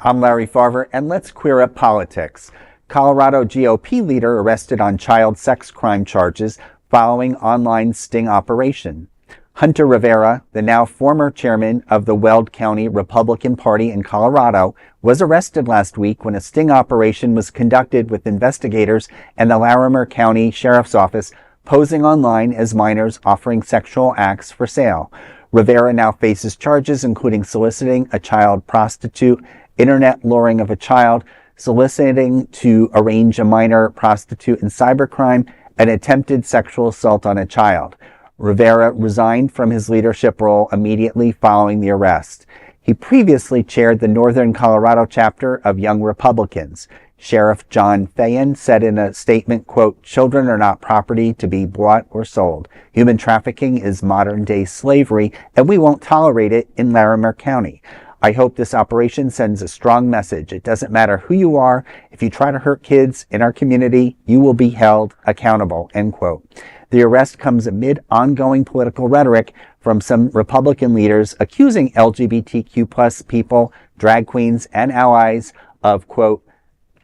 I'm Larry Farver, and let's queer up politics. Colorado GOP leader arrested on child sex crime charges following online sting operation. Hunter Rivera, the now former chairman of the Weld County Republican Party in Colorado, was arrested last week when a sting operation was conducted with investigators and the Larimer County Sheriff's Office posing online as minors offering sexual acts for sale. Rivera now faces charges including soliciting a child prostitute, internet luring of a child, soliciting to arrange a minor prostitute, and cybercrime, and attempted sexual assault on a child. Rivera resigned from his leadership role immediately following the arrest. He previously chaired the Northern Colorado chapter of Young Republicans. Sheriff John Feyen said in a statement, quote, "Children are not property to be bought or sold. Human trafficking is modern-day slavery, and we won't tolerate it in Larimer County. I hope this operation sends a strong message. It doesn't matter who you are. If you try to hurt kids in our community, you will be held accountable," end quote. The arrest comes amid ongoing political rhetoric from some Republican leaders accusing LGBTQ plus people, drag queens, and allies of, quote,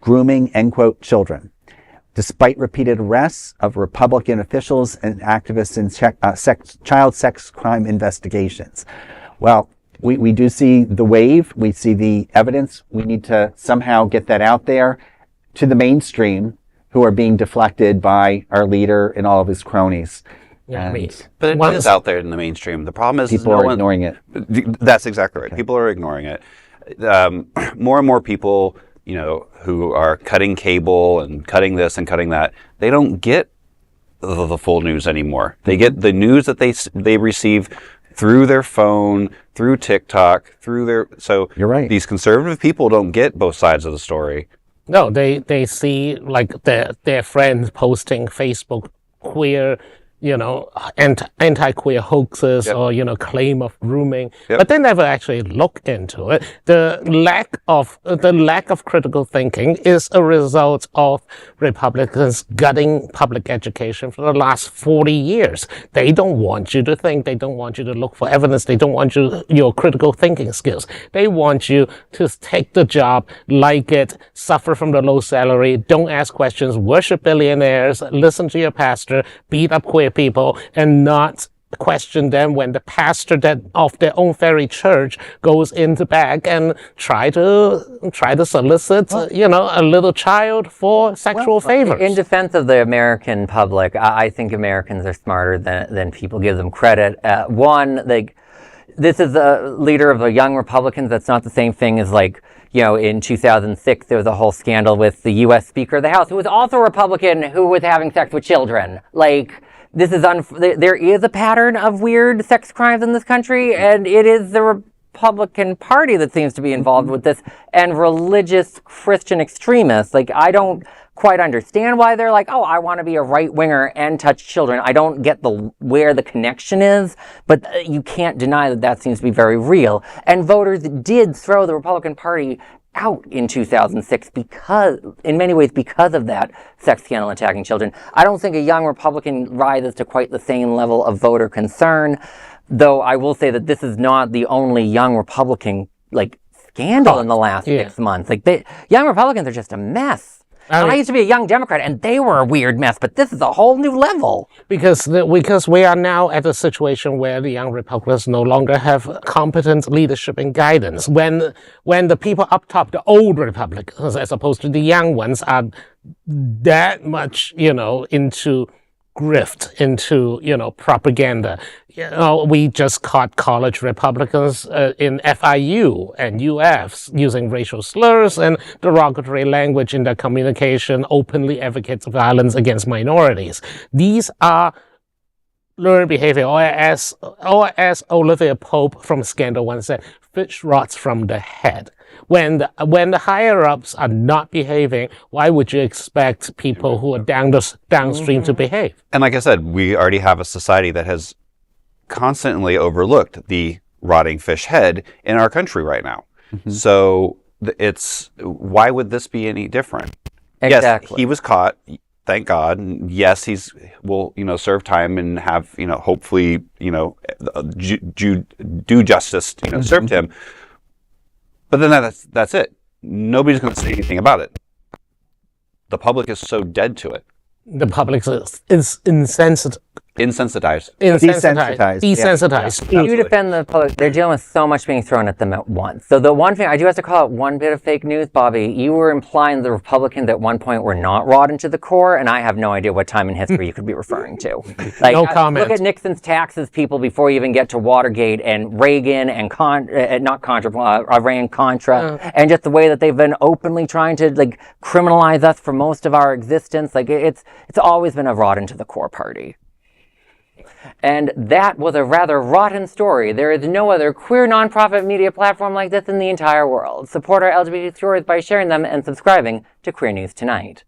grooming, end quote, children. Despite repeated arrests of Republican officials and activists in child sex crime investigations. Well, we do see the wave. We see the evidence. We need to somehow get that out there to the mainstream, who are being deflected by our leader and all of his cronies. Yeah, but it is out there in the mainstream. The problem is people are ignoring it. That's exactly right. Okay. People are ignoring it. More and more people, who are cutting cable and cutting this and cutting that, they don't get the full news anymore. They get the news that they receive through their phone, through TikTok, so you're right. These conservative people don't get both sides of the story. No, they see like their friends posting Facebook queer, anti-queer hoaxes, yep, or, claim of grooming, yep, but they never actually look into it. The lack of critical thinking is a result of Republicans gutting public education for the last 40 years. They don't want you to think. They don't want you to look for evidence. They don't want your critical thinking skills. They want you to take the job, like it, suffer from the low salary, don't ask questions, worship billionaires, listen to your pastor, beat up queer people, and not question them when the pastor of their own very church goes in the back and try to solicit, a little child for sexual favors. In defense of the American public, I think Americans are smarter than people give them credit. This is a leader of the Young Republicans. That's not the same thing as in 2006, there was a whole scandal with the U.S. Speaker of the House, who was also a Republican, who was having sex with children. There is a pattern of weird sex crimes in this country, and it is the Republican Party that seems to be involved with this, and religious Christian extremists. I don't quite understand why they're like, oh, I want to be a right-winger and touch children. I don't get where the connection is, but you can't deny that seems to be very real. And voters did throw the Republican Party out in 2006 in many ways because of that sex scandal attacking children. I don't think a Young Republican rises to quite the same level of voter concern, though I will say that this is not the only Young Republican scandal in the last 6 months. Young Republicans are just a mess. I used to be a Young Democrat, and they were a weird mess, but this is a whole new level. Because we are now at a situation where the Young Republicans no longer have competent leadership and guidance. When the people up top, the old Republicans, as opposed to the young ones, are that much, into grift, into, propaganda. We just caught college Republicans in FIU and UF using racial slurs and derogatory language in their communication, openly advocates of violence against minorities. These are learned behavior, or as Olivia Pope from Scandal once said, fish rots from the head. When the higher-ups are not behaving, why would you expect people who are downstream to behave? And like I said, we already have a society that has constantly overlooked the rotting fish head in our country right now. Mm-hmm. So why would this be any different? Exactly. Yes, he was caught. Thank God. Yes, will serve time and have hopefully do justice served him. But then that's it. nobody's going to say anything about it. The public is so dead to it. The public is insensitive. Desensitized. Desensitized. You defend the public. They're dealing with so much being thrown at them at once. So the one thing I do have to call out one bit of fake news, Bobby. You were implying the Republicans at one point were not rotten to the core, and I have no idea what time in history you could be referring to. Like, no comment. Look at Nixon's taxes, people, before you even get to Watergate and Reagan and Iran Contra, and just the way that they've been openly trying to like criminalize us for most of our existence. Like it's always been a rotten to the core party. And that was a rather rotten story. There is no other queer nonprofit media platform like this in the entire world. Support our LGBT stories by sharing them and subscribing to Queer News Tonight.